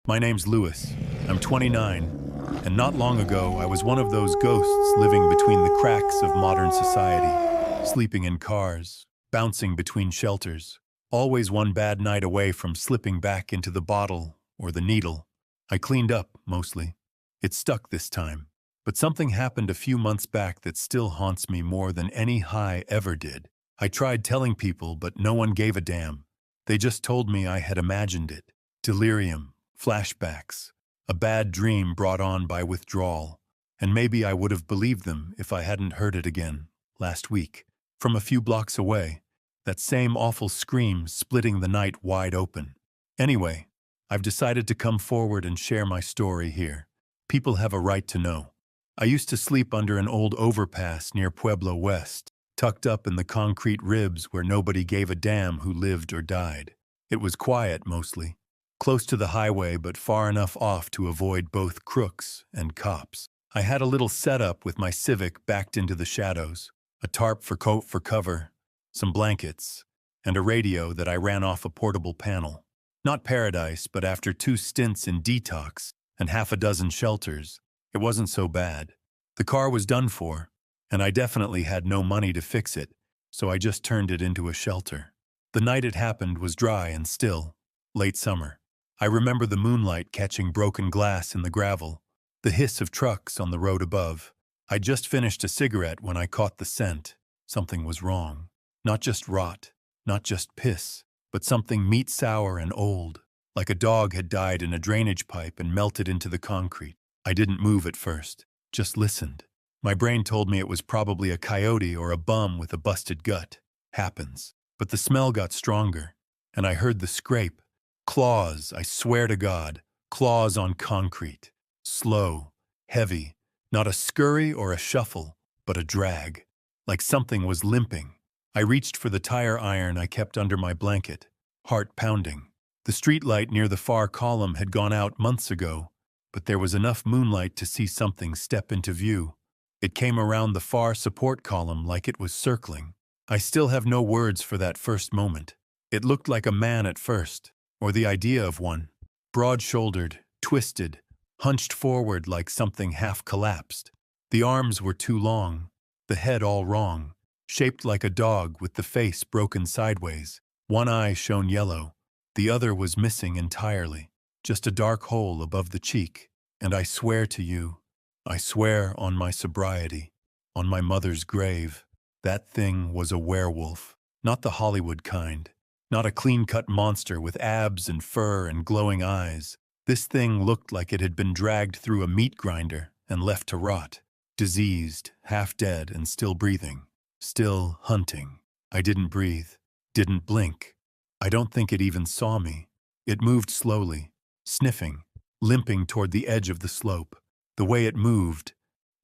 My name's Lewis. I'm 29, and not long ago I was one of those ghosts living between the cracks of modern society, sleeping in cars, bouncing between shelters, always one bad night away from slipping back into the bottle or the needle. I cleaned up, mostly. It stuck this time. But something happened a few months back that still haunts me more than any high ever did. I tried telling people, but no one gave a damn. They just told me I had imagined it. Delirium, flashbacks, a bad dream brought on by withdrawal. And maybe I would have believed them if I hadn't heard it again, last week. From a few blocks away, that same awful scream splitting the night wide open. Anyway, I've decided to come forward and share my story here. People have a right to know. I used to sleep under an old overpass near Pueblo West, tucked up in the concrete ribs where nobody gave a damn who lived or died. It was quiet, mostly. Close to the highway, but far enough off to avoid both crooks and cops. I had a little setup with my Civic backed into the shadows, a tarp for cover, some blankets, and a radio that I ran off a portable panel. Not paradise, but after 2 stints in detox and half a dozen shelters, it wasn't so bad. The car was done for, and I definitely had no money to fix it, so I just turned it into a shelter. The night it happened was dry and still, late summer. I remember the moonlight catching broken glass in the gravel, the hiss of trucks on the road above. I'd just finished a cigarette when I caught the scent. Something was wrong. Not just rot, not just piss, but something meat-sour and old, like a dog had died in a drainage pipe and melted into the concrete. I didn't move at first, just listened. My brain told me it was probably a coyote or a bum with a busted gut. Happens. But the smell got stronger, and I heard the scrape. Claws, I swear to God, claws on concrete. Slow, heavy, not a scurry or a shuffle, but a drag. Like something was limping. I reached for the tire iron I kept under my blanket, heart pounding. The streetlight near the far column had gone out months ago, but there was enough moonlight to see something step into view. It came around the far support column like it was circling. I still have no words for that first moment. It looked like a man at first, or the idea of one. Broad-shouldered, twisted, hunched forward like something half collapsed. The arms were too long, the head all wrong, shaped like a dog with the face broken sideways. One eye shone yellow, the other was missing entirely. Just a dark hole above the cheek, and I swear to you, I swear on my sobriety, on my mother's grave, that thing was a werewolf, not the Hollywood kind, not a clean-cut monster with abs and fur and glowing eyes. This thing looked like it had been dragged through a meat grinder and left to rot, diseased, half dead and still breathing, still hunting. I didn't breathe, didn't blink. I don't think it even saw me. It moved slowly, sniffing, limping toward the edge of the slope. The way it moved,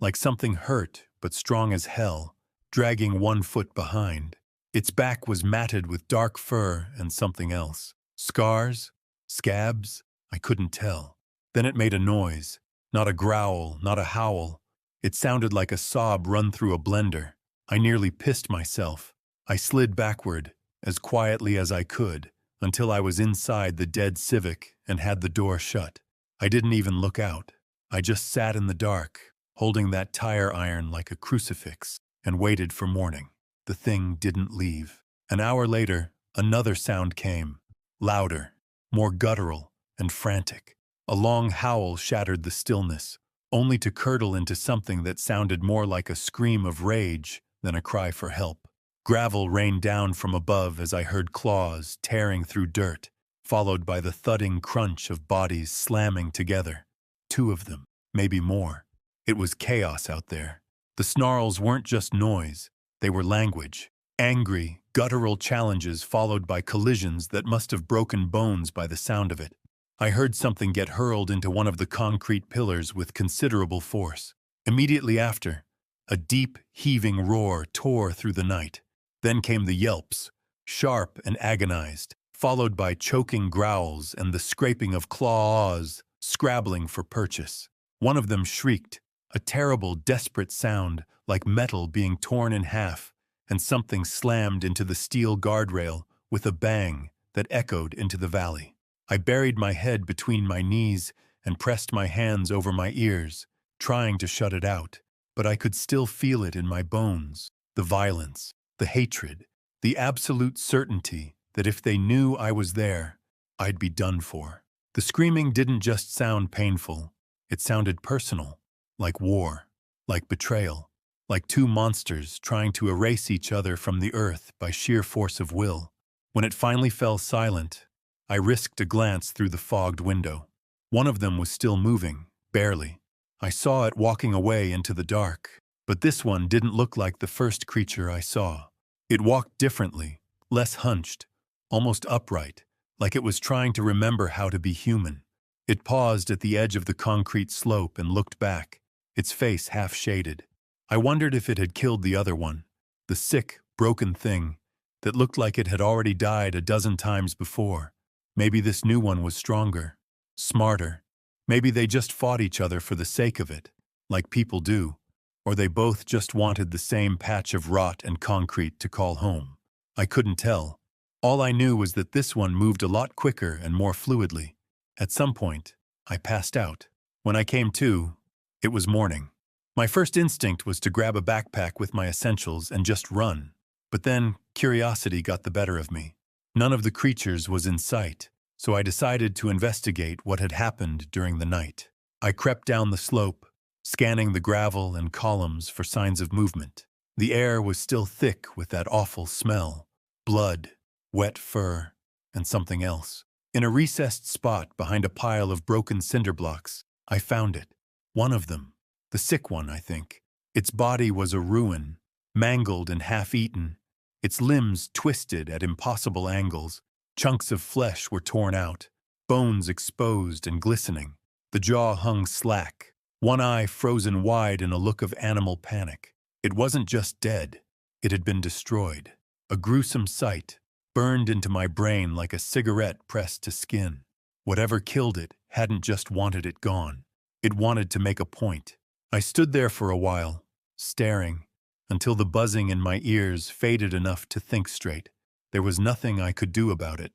like something hurt but strong as hell, dragging 1 foot behind. Its back was matted with dark fur and something else. Scars? Scabs? I couldn't tell. Then it made a noise. Not a growl, not a howl. It sounded like a sob run through a blender. I nearly pissed myself. I slid backward, as quietly as I could, until I was inside the dead Civic and had the door shut. I didn't even look out. I just sat in the dark, holding that tire iron like a crucifix, and waited for morning. The thing didn't leave. An hour later, another sound came, louder, more guttural and frantic. A long howl shattered the stillness, only to curdle into something that sounded more like a scream of rage than a cry for help. Gravel rained down from above as I heard claws tearing through dirt, followed by the thudding crunch of bodies slamming together. 2 of them, maybe more. It was chaos out there. The snarls weren't just noise, they were language. Angry, guttural challenges followed by collisions that must have broken bones by the sound of it. I heard something get hurled into one of the concrete pillars with considerable force. Immediately after, a deep, heaving roar tore through the night. Then came the yelps, sharp and agonized, followed by choking growls and the scraping of claws, scrabbling for purchase. One of them shrieked, a terrible, desperate sound, like metal being torn in half, and something slammed into the steel guardrail with a bang that echoed into the valley. I buried my head between my knees and pressed my hands over my ears, trying to shut it out. But I could still feel it in my bones, the violence, the hatred, the absolute certainty that if they knew I was there, I'd be done for. The screaming didn't just sound painful, it sounded personal, like war, like betrayal, like two monsters trying to erase each other from the earth by sheer force of will. When it finally fell silent, I risked a glance through the fogged window. One of them was still moving, barely. I saw it walking away into the dark, but this one didn't look like the first creature I saw. It walked differently, less hunched, almost upright, like it was trying to remember how to be human. It paused at the edge of the concrete slope and looked back, its face half-shaded. I wondered if it had killed the other one, the sick, broken thing that looked like it had already died a dozen times before. Maybe this new one was stronger, smarter. Maybe they just fought each other for the sake of it, like people do, or they both just wanted the same patch of rot and concrete to call home. I couldn't tell. All I knew was that this one moved a lot quicker and more fluidly. At some point, I passed out. When I came to, it was morning. My first instinct was to grab a backpack with my essentials and just run. But then, curiosity got the better of me. None of the creatures was in sight, so I decided to investigate what had happened during the night. I crept down the slope, scanning the gravel and columns for signs of movement. The air was still thick with that awful smell. Blood, wet fur, and something else. In a recessed spot behind a pile of broken cinder blocks, I found it. One of them. The sick one, I think. Its body was a ruin, mangled and half-eaten. Its limbs twisted at impossible angles. Chunks of flesh were torn out, bones exposed and glistening. The jaw hung slack, one eye frozen wide in a look of animal panic. It wasn't just dead. It had been destroyed. A gruesome sight, burned into my brain like a cigarette pressed to skin. Whatever killed it hadn't just wanted it gone. It wanted to make a point. I stood there for a while, staring, until the buzzing in my ears faded enough to think straight. There was nothing I could do about it,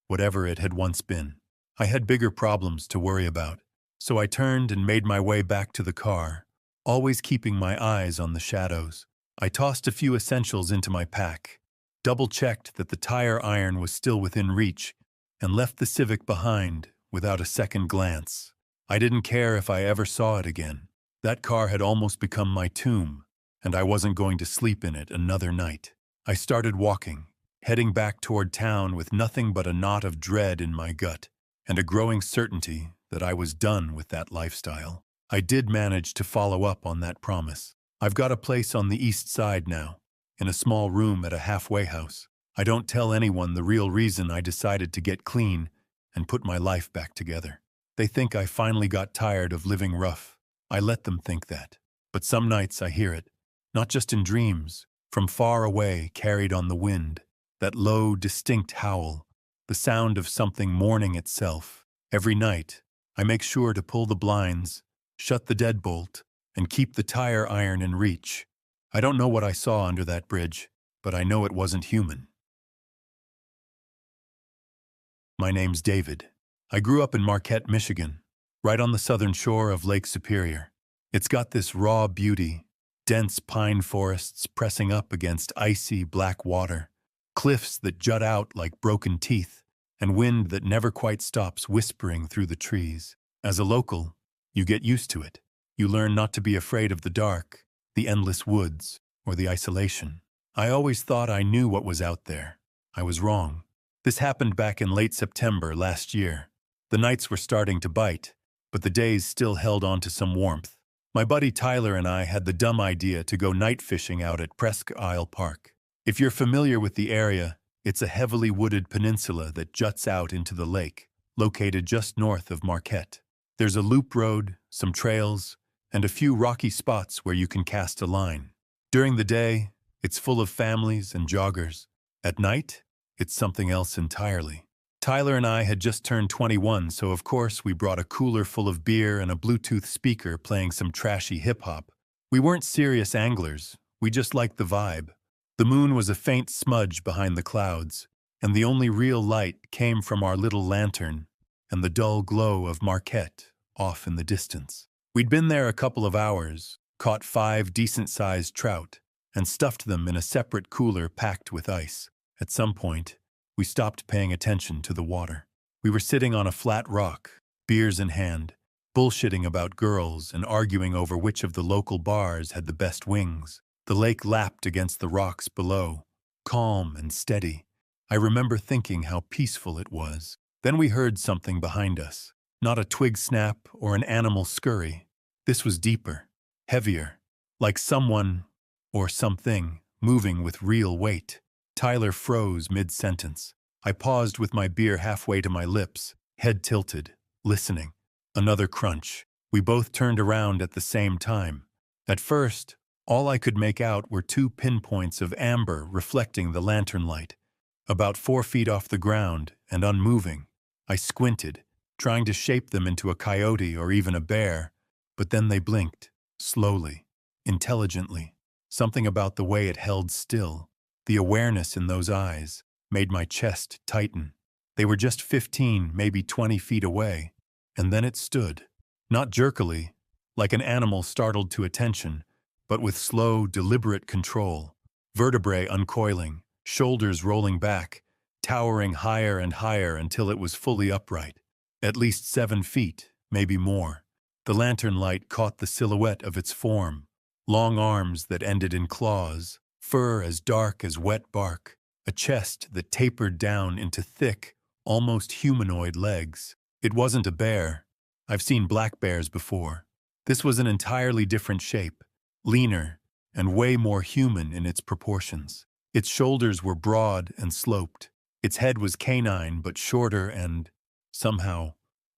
whatever it had once been. I had bigger problems to worry about, so I turned and made my way back to the car, always keeping my eyes on the shadows. I tossed a few essentials into my pack, double-checked that the tire iron was still within reach, and left the Civic behind without a second glance. I didn't care if I ever saw it again. That car had almost become my tomb, and I wasn't going to sleep in it another night. I started walking, heading back toward town with nothing but a knot of dread in my gut, and a growing certainty that I was done with that lifestyle. I did manage to follow up on that promise. I've got a place on the east side now, in a small room at a halfway house. I don't tell anyone the real reason I decided to get clean and put my life back together. They think I finally got tired of living rough. I let them think that. But some nights I hear it, not just in dreams, from far away carried on the wind, that low, distinct howl, the sound of something mourning itself. Every night, I make sure to pull the blinds, shut the deadbolt, and keep the tire iron in reach. I don't know what I saw under that bridge, but I know it wasn't human. My name's David. I grew up in Marquette, Michigan, right on the southern shore of Lake Superior. It's got this raw beauty, dense pine forests pressing up against icy black water, cliffs that jut out like broken teeth, and wind that never quite stops whispering through the trees. As a local, you get used to it. You learn not to be afraid of the dark, the endless woods, or the isolation. I always thought I knew what was out there. I was wrong. This happened back in late September last year. The nights were starting to bite, but the days still held on to some warmth. My buddy Tyler and I had the dumb idea to go night fishing out at Presque Isle Park. If you're familiar with the area, it's a heavily wooded peninsula that juts out into the lake, located just north of Marquette. There's a loop road, some trails, and a few rocky spots where you can cast a line. During the day, it's full of families and joggers. At night, it's something else entirely. Tyler and I had just turned 21, so of course we brought a cooler full of beer and a Bluetooth speaker playing some trashy hip-hop. We weren't serious anglers, we just liked the vibe. The moon was a faint smudge behind the clouds, and the only real light came from our little lantern, and the dull glow of Marquette off in the distance. We'd been there a couple of hours, caught 5 decent-sized trout, and stuffed them in a separate cooler packed with ice. At some point, we stopped paying attention to the water. We were sitting on a flat rock, beers in hand, bullshitting about girls and arguing over which of the local bars had the best wings. The lake lapped against the rocks below, calm and steady. I remember thinking how peaceful it was. Then we heard something behind us. Not a twig snap or an animal scurry. This was deeper, heavier, like someone or something moving with real weight. Tyler froze mid-sentence. I paused with my beer halfway to my lips, head tilted, listening. Another crunch. We both turned around at the same time. At first, all I could make out were 2 pinpoints of amber reflecting the lantern light, about 4 feet off the ground and unmoving. I squinted, trying to shape them into a coyote or even a bear, but then they blinked, slowly, intelligently. Something about the way it held still, the awareness in those eyes, made my chest tighten. They were just 15, maybe 20 feet away, and then it stood, not jerkily, like an animal startled to attention, but with slow, deliberate control, vertebrae uncoiling, shoulders rolling back, towering higher and higher until it was fully upright. At least 7 feet, maybe more. The lantern light caught the silhouette of its form, long arms that ended in claws, fur as dark as wet bark, a chest that tapered down into thick, almost humanoid legs. It wasn't a bear. I've seen black bears before. This was an entirely different shape, leaner and way more human in its proportions. Its shoulders were broad and sloped. Its head was canine but shorter and, somehow,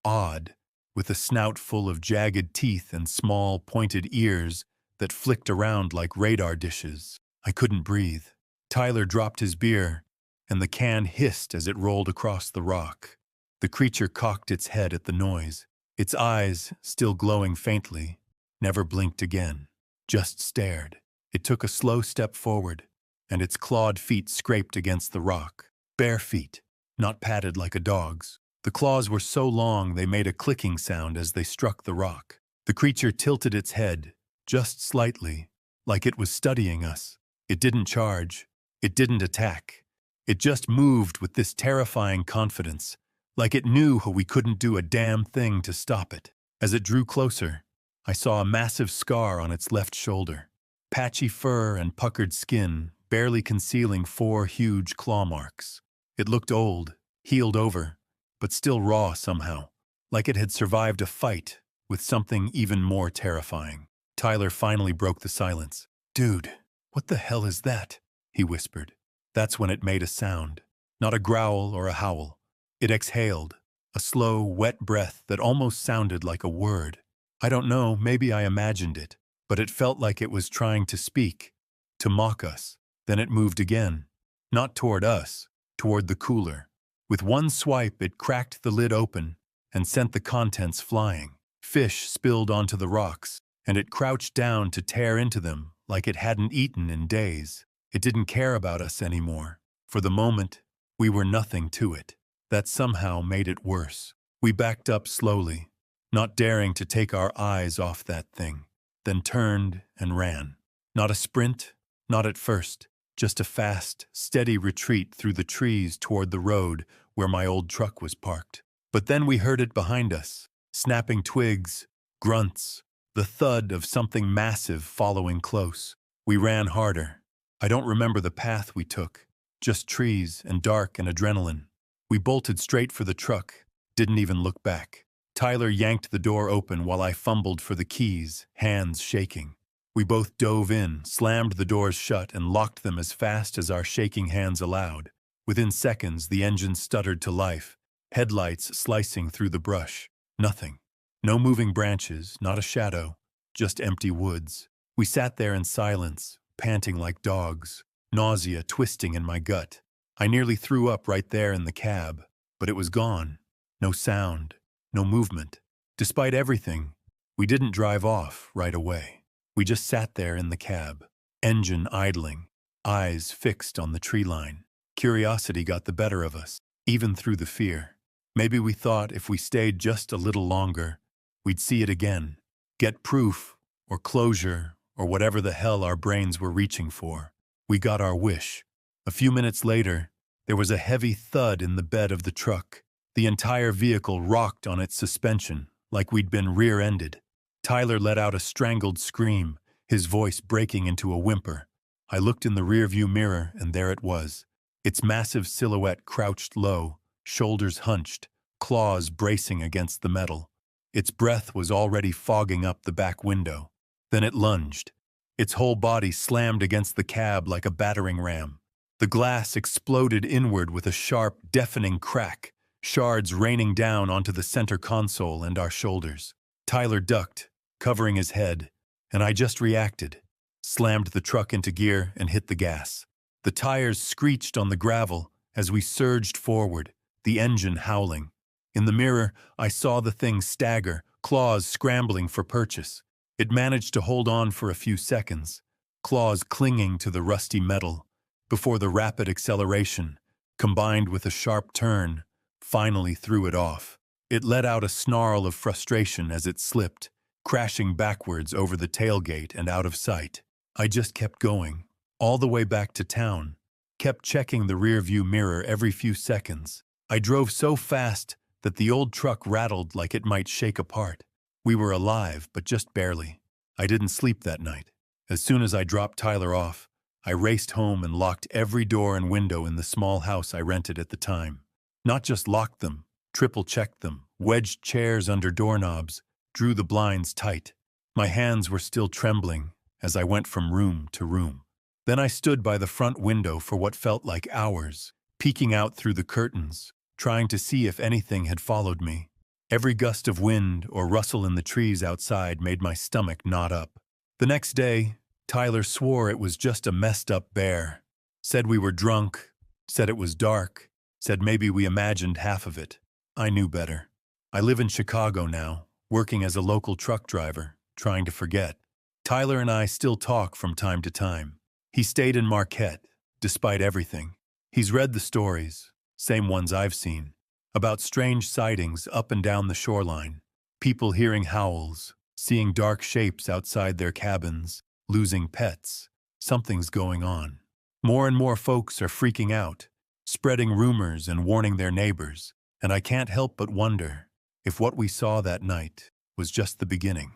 odd, with a snout full of jagged teeth and small, pointed ears that flicked around like radar dishes. I couldn't breathe. Tyler dropped his beer, and the can hissed as it rolled across the rock. The creature cocked its head at the noise. Its eyes, still glowing faintly, never blinked again, just stared. It took a slow step forward, and its clawed feet scraped against the rock. Bare feet, not padded like a dog's. The claws were so long they made a clicking sound as they struck the rock. The creature tilted its head, just slightly, like it was studying us. It didn't charge. It didn't attack. It just moved with this terrifying confidence, like it knew we couldn't do a damn thing to stop it. As it drew closer, I saw a massive scar on its left shoulder, patchy fur and puckered skin, barely concealing 4 huge claw marks. It looked old, healed over, but still raw somehow, like it had survived a fight with something even more terrifying. Tyler finally broke the silence. "Dude, what the hell is that?" he whispered. That's when it made a sound, not a growl or a howl. It exhaled, a slow, wet breath that almost sounded like a word. I don't know, maybe I imagined it, but it felt like it was trying to speak, to mock us. Then it moved again, not toward us, toward the cooler. With one swipe, it cracked the lid open and sent the contents flying. Fish spilled onto the rocks, and it crouched down to tear into them like it hadn't eaten in days. It didn't care about us anymore. For the moment, we were nothing to it. That somehow made it worse. We backed up slowly, not daring to take our eyes off that thing, then turned and ran. Not a sprint, not at first, just a fast, steady retreat through the trees toward the road where my old truck was parked. But then we heard it behind us, snapping twigs, grunts, the thud of something massive following close. We ran harder. I don't remember the path we took, just trees and dark and adrenaline. We bolted straight for the truck, didn't even look back. Tyler yanked the door open while I fumbled for the keys, hands shaking. We both dove in, slammed the doors shut, and locked them as fast as our shaking hands allowed. Within seconds, the engine stuttered to life, headlights slicing through the brush. Nothing. No moving branches, not a shadow, just empty woods. We sat there in silence, panting like dogs, nausea twisting in my gut. I nearly threw up right there in the cab, but it was gone. No sound, no movement. Despite everything, we didn't drive off right away. We just sat there in the cab, engine idling, eyes fixed on the tree line. Curiosity got the better of us, even through the fear. Maybe we thought if we stayed just a little longer, we'd see it again, get proof or closure or whatever the hell our brains were reaching for. We got our wish. A few minutes later, there was a heavy thud in the bed of the truck. The entire vehicle rocked on its suspension, like we'd been rear-ended. Tyler let out a strangled scream, his voice breaking into a whimper. I looked in the rearview mirror, and there it was. Its massive silhouette crouched low, shoulders hunched, claws bracing against the metal. Its breath was already fogging up the back window. Then it lunged. Its whole body slammed against the cab like a battering ram. The glass exploded inward with a sharp, deafening crack, shards raining down onto the center console and our shoulders. Tyler ducked, covering his head, and I just reacted, slammed the truck into gear and hit the gas. The tires screeched on the gravel as we surged forward, the engine howling. In the mirror, I saw the thing stagger, claws scrambling for purchase. It managed to hold on for a few seconds, claws clinging to the rusty metal, before the rapid acceleration, combined with a sharp turn, finally threw it off. It let out a snarl of frustration as it slipped, crashing backwards over the tailgate and out of sight. I just kept going, all the way back to town, kept checking the rearview mirror every few seconds. I drove so fast that the old truck rattled like it might shake apart. We were alive, but just barely. I didn't sleep that night. As soon as I dropped Tyler off, I raced home and locked every door and window in the small house I rented at the time. Not just locked them, triple-checked them, wedged chairs under doorknobs, drew the blinds tight. My hands were still trembling as I went from room to room. Then I stood by the front window for what felt like hours, peeking out through the curtains, trying to see if anything had followed me. Every gust of wind or rustle in the trees outside made my stomach knot up. The next day, Tyler swore it was just a messed-up bear. Said we were drunk, said it was dark, said maybe we imagined half of it. I knew better. I live in Chicago now, working as a local truck driver, trying to forget. Tyler and I still talk from time to time. He stayed in Marquette, despite everything. He's read the stories, same ones I've seen, about strange sightings up and down the shoreline, people hearing howls, seeing dark shapes outside their cabins, losing pets. Something's going on. More and more folks are freaking out, spreading rumors and warning their neighbors, and I can't help but wonder if what we saw that night was just the beginning.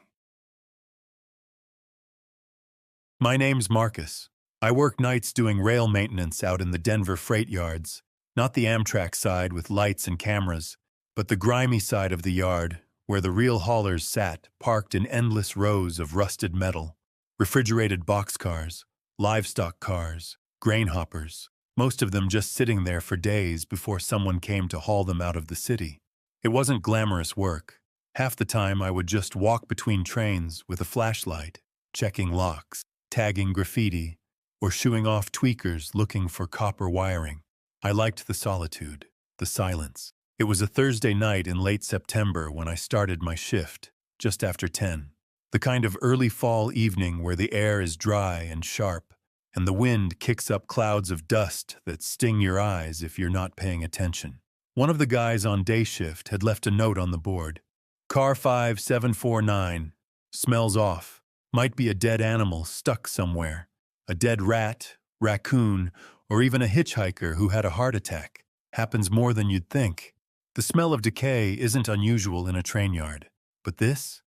My name's Marcus. I work nights doing rail maintenance out in the Denver freight yards, not the Amtrak side with lights and cameras, but the grimy side of the yard where the real haulers sat, parked in endless rows of rusted metal, refrigerated boxcars, livestock cars, grain hoppers, most of them just sitting there for days before someone came to haul them out of the city. It wasn't glamorous work. Half the time I would just walk between trains with a flashlight, checking locks, tagging graffiti, or shooing off tweakers looking for copper wiring. I liked the solitude, the silence. It was a Thursday night in late September when I started my shift, just after 10. The kind of early fall evening where the air is dry and sharp, and the wind kicks up clouds of dust that sting your eyes if you're not paying attention. One of the guys on day shift had left a note on the board. Car 5749, smells off. Might be a dead animal stuck somewhere. A dead rat, raccoon, or even a hitchhiker who had a heart attack. Happens more than you'd think. The smell of decay isn't unusual in a train yard. But this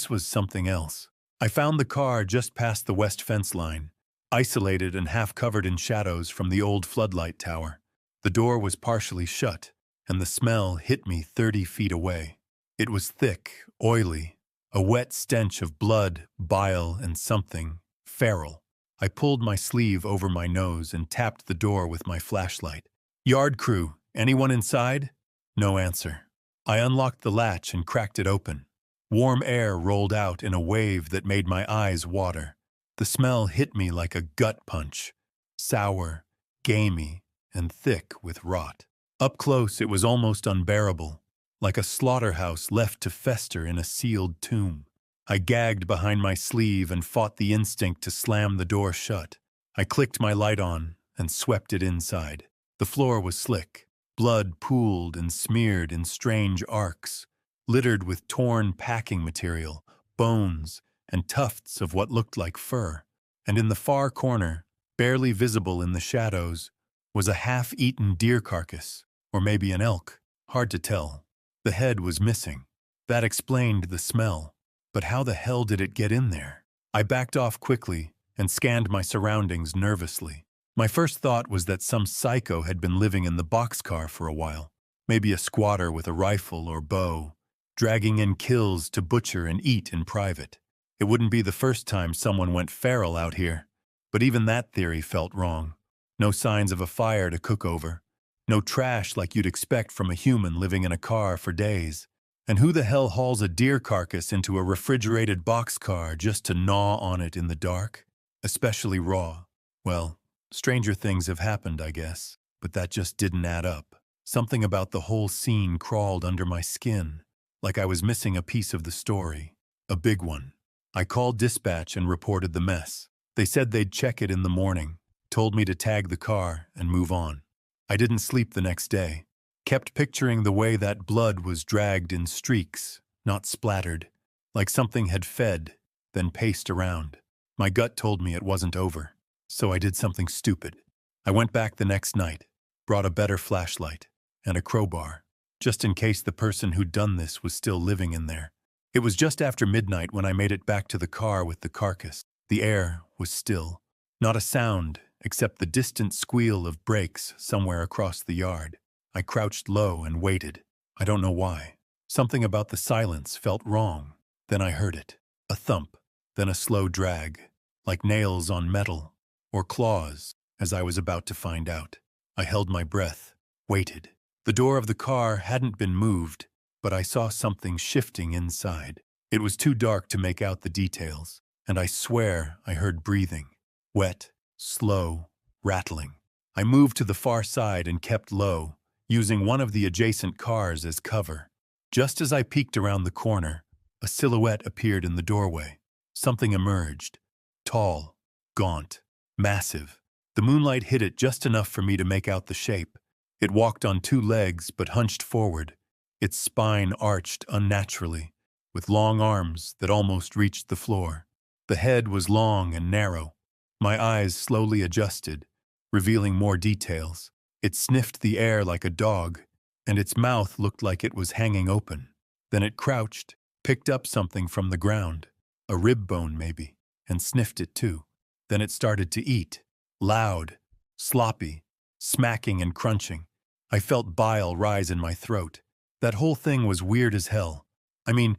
was something else. I found the car just past the west fence line, isolated and half covered in shadows from the old floodlight tower. The door was partially shut, and the smell hit me 30 feet away. It was thick, oily, a wet stench of blood, bile, and something feral. I pulled my sleeve over my nose and tapped the door with my flashlight. Yard crew, anyone inside? No answer. I unlocked the latch and cracked it open. Warm air rolled out in a wave that made my eyes water. The smell hit me like a gut punch. Sour, gamey, and thick with rot. Up close, it was almost unbearable, like a slaughterhouse left to fester in a sealed tomb. I gagged behind my sleeve and fought the instinct to slam the door shut. I clicked my light on and swept it inside. The floor was slick, Blood pooled and smeared in strange arcs, littered with torn packing material, bones, and tufts of what looked like fur. And in the far corner, barely visible in the shadows, was a half-eaten deer carcass, or maybe an elk, hard to tell. The head was missing. That explained the smell. But how the hell did it get in there? I backed off quickly and scanned my surroundings nervously. My first thought was that some psycho had been living in the boxcar for a while, maybe a squatter with a rifle or bow, dragging in kills to butcher and eat in private. It wouldn't be the first time someone went feral out here, but even that theory felt wrong. No signs of a fire to cook over, no trash like you'd expect from a human living in a car for days. And who the hell hauls a deer carcass into a refrigerated boxcar just to gnaw on it in the dark? Especially raw. Well, stranger things have happened, I guess, but that just didn't add up. Something about the whole scene crawled under my skin, like I was missing a piece of the story. A big one. I called dispatch and reported the mess. They said they'd check it in the morning, told me to tag the car and move on. I didn't sleep the next day. Kept picturing the way that blood was dragged in streaks, not splattered, like something had fed, then paced around. My gut told me it wasn't over, so I did something stupid. I went back the next night, brought a better flashlight, and a crowbar, just in case the person who'd done this was still living in there. It was just after midnight when I made it back to the car with the carcass. The air was still. Not a sound, except the distant squeal of brakes somewhere across the yard. I crouched low and waited. I don't know why. Something about the silence felt wrong. Then I heard it. A thump, then a slow drag, like nails on metal, or claws, as I was about to find out. I held my breath, waited. The door of the car hadn't been moved, but I saw something shifting inside. It was too dark to make out the details, and I swear I heard breathing. Wet, slow, rattling. I moved to the far side and kept low, using one of the adjacent cars as cover. Just as I peeked around the corner, a silhouette appeared in the doorway. Something emerged. Tall, gaunt, massive. The moonlight hit it just enough for me to make out the shape. It walked on two legs but hunched forward, its spine arched unnaturally, with long arms that almost reached the floor. The head was long and narrow. My eyes slowly adjusted, revealing more details. It sniffed the air like a dog, and its mouth looked like it was hanging open. Then it crouched, picked up something from the ground, a rib bone maybe, and sniffed it too. Then it started to eat, loud, sloppy, smacking and crunching. I felt bile rise in my throat. That whole thing was weird as hell. I mean,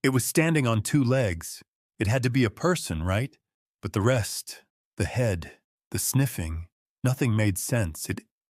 it was standing on two legs. It had to be a person, right? But the rest, the head, the sniffing, nothing made sense.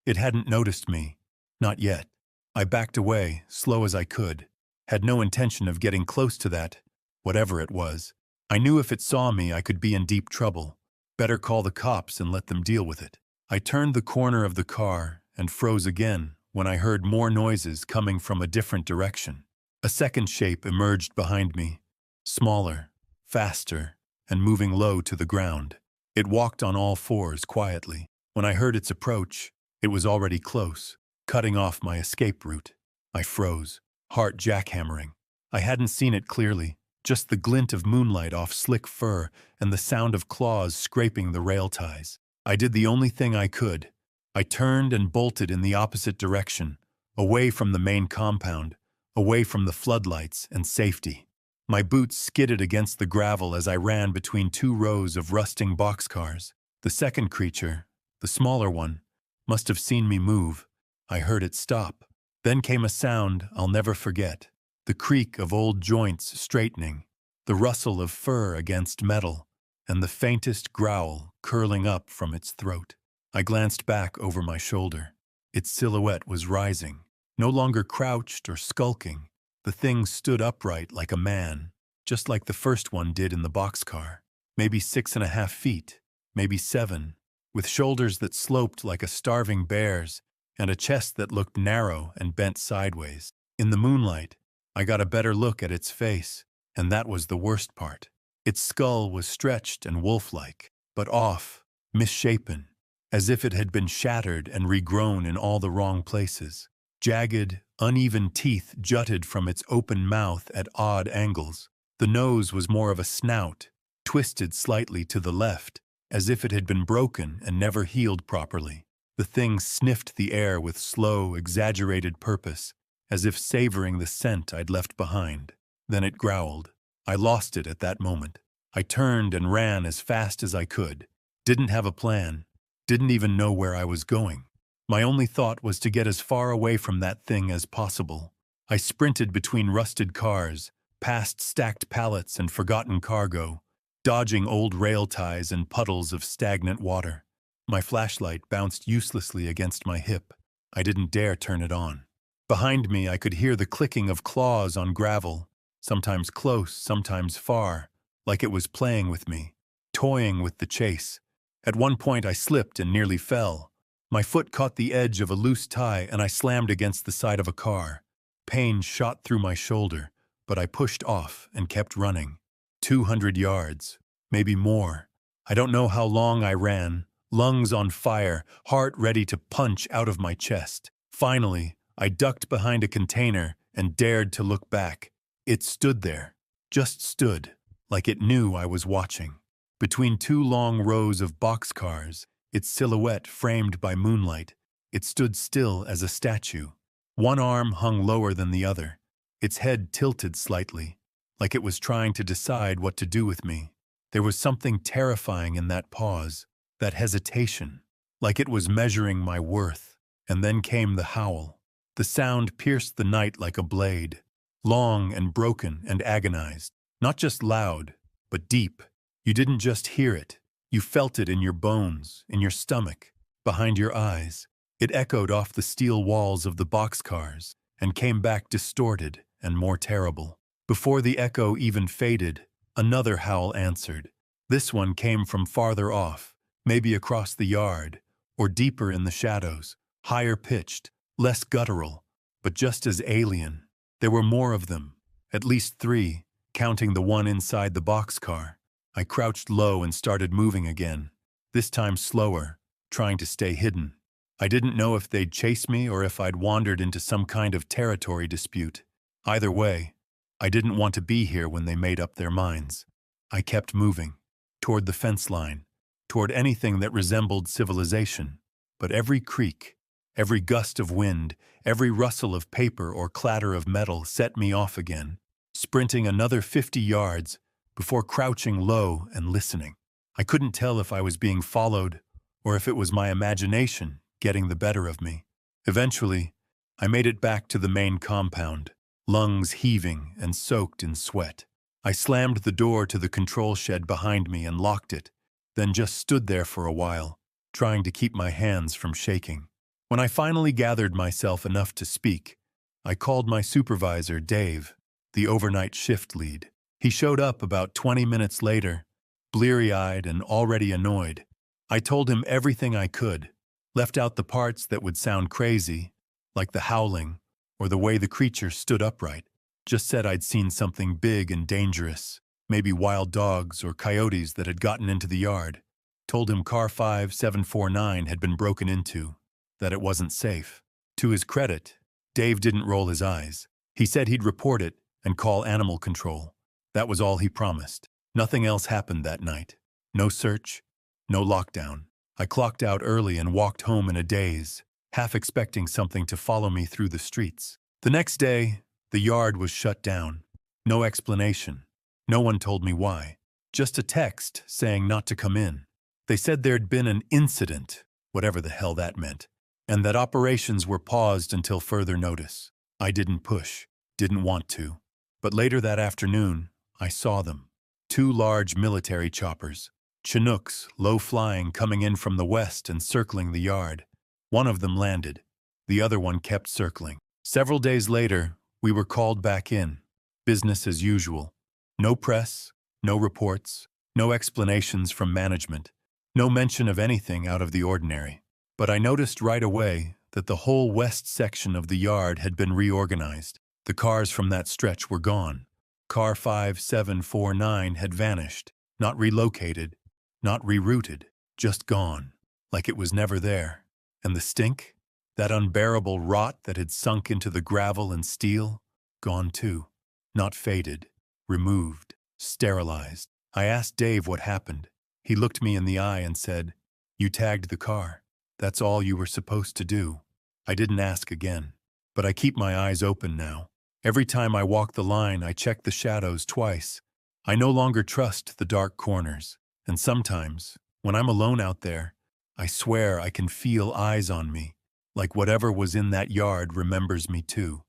It hadn't noticed me. Not yet. I backed away, slow as I could. Had no intention of getting close to that, whatever it was. I knew if it saw me, I could be in deep trouble. Better call the cops and let them deal with it. I turned the corner of the car and froze again when I heard more noises coming from a different direction. A second shape emerged behind me, smaller, faster, and moving low to the ground. It walked on all fours quietly. When I heard its approach, it was already close, cutting off my escape route. I froze, heart jackhammering. I hadn't seen it clearly, just the glint of moonlight off slick fur and the sound of claws scraping the rail ties. I did the only thing I could. I turned and bolted in the opposite direction, away from the main compound, away from the floodlights and safety. My boots skidded against the gravel as I ran between two rows of rusting boxcars. The second creature, the smaller one, must have seen me move. I heard it stop. Then came a sound I'll never forget. The creak of old joints straightening, the rustle of fur against metal, and the faintest growl curling up from its throat. I glanced back over my shoulder. Its silhouette was rising, no longer crouched or skulking. The thing stood upright like a man, just like the first one did in the boxcar. Maybe 6.5 feet, maybe 7, with shoulders that sloped like a starving bear's and a chest that looked narrow and bent sideways. In the moonlight, I got a better look at its face, and that was the worst part. Its skull was stretched and wolf-like, but off, misshapen, as if it had been shattered and regrown in all the wrong places. Jagged, uneven teeth jutted from its open mouth at odd angles. The nose was more of a snout, twisted slightly to the left, as if it had been broken and never healed properly. The thing sniffed the air with slow, exaggerated purpose, as if savoring the scent I'd left behind. Then it growled. I lost it at that moment. I turned and ran as fast as I could. Didn't have a plan. Didn't even know where I was going. My only thought was to get as far away from that thing as possible. I sprinted between rusted cars, past stacked pallets and forgotten cargo, dodging old rail ties and puddles of stagnant water. My flashlight bounced uselessly against my hip. I didn't dare turn it on. Behind me, I could hear the clicking of claws on gravel, sometimes close, sometimes far, like it was playing with me, toying with the chase. At one point, I slipped and nearly fell. My foot caught the edge of a loose tie and I slammed against the side of a car. Pain shot through my shoulder, but I pushed off and kept running. 200 yards, maybe more. I don't know how long I ran, lungs on fire, heart ready to punch out of my chest. Finally, I ducked behind a container and dared to look back. It stood there, just stood, like it knew I was watching. Between two long rows of boxcars, its silhouette framed by moonlight, it stood still as a statue. One arm hung lower than the other, its head tilted slightly, like it was trying to decide what to do with me. There was something terrifying in that pause, that hesitation, like it was measuring my worth. And then came the howl. The sound pierced the night like a blade, long and broken and agonized. Not just loud, but deep. You didn't just hear it. You felt it in your bones, in your stomach, behind your eyes. It echoed off the steel walls of the boxcars and came back distorted and more terrible. Before the echo even faded, another howl answered. This one came from farther off, maybe across the yard, or deeper in the shadows, higher pitched, less guttural, but just as alien. There were more of them, at least 3, counting the one inside the boxcar. I crouched low and started moving again, this time slower, trying to stay hidden. I didn't know if they'd chase me or if I'd wandered into some kind of territory dispute. Either way, I didn't want to be here when they made up their minds. I kept moving, toward the fence line, toward anything that resembled civilization. But every creak, every gust of wind, every rustle of paper or clatter of metal set me off again, sprinting another 50 yards before crouching low and listening. I couldn't tell if I was being followed or if it was my imagination getting the better of me. Eventually, I made it back to the main compound, lungs heaving and soaked in sweat. I slammed the door to the control shed behind me and locked it, then just stood there for a while, trying to keep my hands from shaking. When I finally gathered myself enough to speak, I called my supervisor, Dave, the overnight shift lead. He showed up about 20 minutes later, bleary-eyed and already annoyed. I told him everything I could, left out the parts that would sound crazy, like the howling or the way the creature stood upright. Just said I'd seen something big and dangerous, maybe wild dogs or coyotes that had gotten into the yard. Told him car 5749 had been broken into, that it wasn't safe. To his credit, Dave didn't roll his eyes. He said he'd report it and call animal control. That was all he promised. Nothing else happened that night. No search, no lockdown. I clocked out early and walked home in a daze, half expecting something to follow me through the streets. The next day, the yard was shut down. No explanation. No one told me why. Just a text saying not to come in. They said there'd been an incident, whatever the hell that meant, and that operations were paused until further notice. I didn't push, didn't want to. But later that afternoon, I saw them. 2 large military choppers. Chinooks, low-flying, coming in from the west and circling the yard. One of them landed. The other one kept circling. Several days later, we were called back in. Business as usual. No press, no reports, no explanations from management, no mention of anything out of the ordinary. But I noticed right away that the whole west section of the yard had been reorganized. The cars from that stretch were gone. Car 5749 had vanished, not relocated, not rerouted, just gone. like it was never there. And the stink? That unbearable rot that had sunk into the gravel and steel? Gone too. Not faded. Removed. Sterilized. I asked Dave what happened. He looked me in the eye and said, "You tagged the car. That's all you were supposed to do." I didn't ask again. But I keep my eyes open now. Every time I walk the line, I check the shadows twice. I no longer trust the dark corners. And sometimes, when I'm alone out there, I swear I can feel eyes on me, like whatever was in that yard remembers me too.